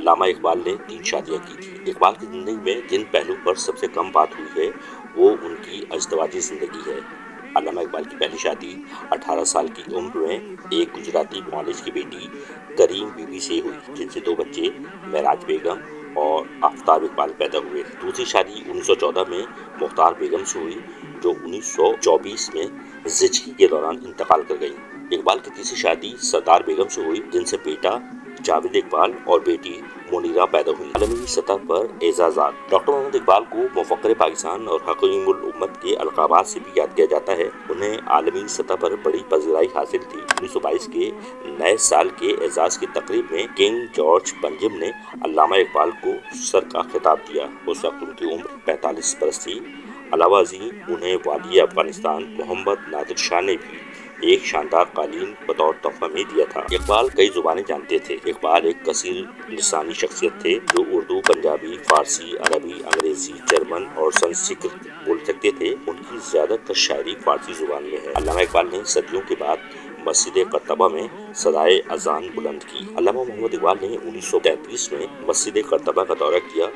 علامہ اقبال نے 3 شادیاں کی تھی۔ اقبال کی زندگی میں جن پہلو پر سب سے کم بات ہوئی ہے وہ ان کی ازدواجی زندگی ہے۔ علامہ اقبال کی پہلی شادی 18 سال کی عمر میں ایک گجراتی معالج کی بیٹی کریم بی بی سے ہوئی، جن سے 2 بچے معراج بیگم اور آفتاب اقبال پیدا ہوئے۔ دوسری شادی 1914 میں مختار بیگم سے ہوئی، جو 1924 میں زچگی کے دوران انتقال کر گئی۔ اقبال کی تیسری شادی سردار بیگم سے ہوئی، جن سے بیٹا جاوید اقبال اور بیٹی منیرہ پیدا ہوئی۔ عالمی سطح پر اعزازات: ڈاکٹر محمد اقبال کو مفخر پاکستان اور حکیم الامت کے القابات سے بھی یاد کیا جاتا ہے۔ انہیں عالمی سطح پر بڑی پذیرائی حاصل تھی۔ 1922 کے نئے سال کے اعزاز کی تقریب میں کنگ جارج پنجم نے علامہ اقبال کو سر کا خطاب دیا۔ اس وقت ان کی عمر 45 برس تھی۔ علاوہ ازیں انہیں والی افغانستان محمد نادر شاہ نے بھی ایک شاندار قالین بطور تحفہ میں دیا تھا۔ اقبال کئی زبانیں جانتے تھے۔ اقبال ایک کثیر لسانی شخصیت تھے جو اردو، پنجابی، فارسی، عربی، انگریزی، جرمن اور سنسکرت بول سکتے تھے۔ ان کی زیادہ تر شاعری فارسی زبان میں ہے۔ علامہ اقبال نے صدیوں کے بعد مسجد قرطبہ میں صدائے اذان بلند کی۔ علامہ محمد اقبال نے 1933 میں مسجد قرطبہ کا دورہ کیا۔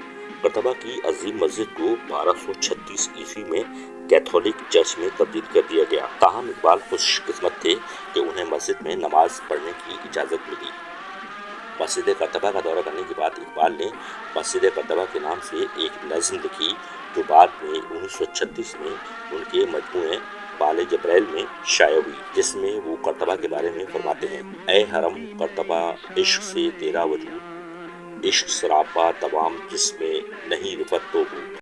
قرطبہ کی عظیم مسجد کو 1236 عیسوی میں کیتھولک چرچ میں تبدیل کر دیا گیا۔ تاہم اقبال خوش قسمت تھے کہ انہیں مسجد میں نماز پڑھنے کی اجازت ملی۔ مسجد قرطبہ کا دورہ کرنے کے بعد اقبال نے مسجد قرطبہ کے نام سے ایک نظم لکھی، جو بعد میں 1936 میں ان کے مجموعے بال جبریل میں شائع ہوئی، جس میں وہ قرطبہ کے بارے میں فرماتے ہیں: اے حرم قرطبہ عشق سے تیرا وجود، عشق سراپا تمام جس میں نہیں رفت تو ہو۔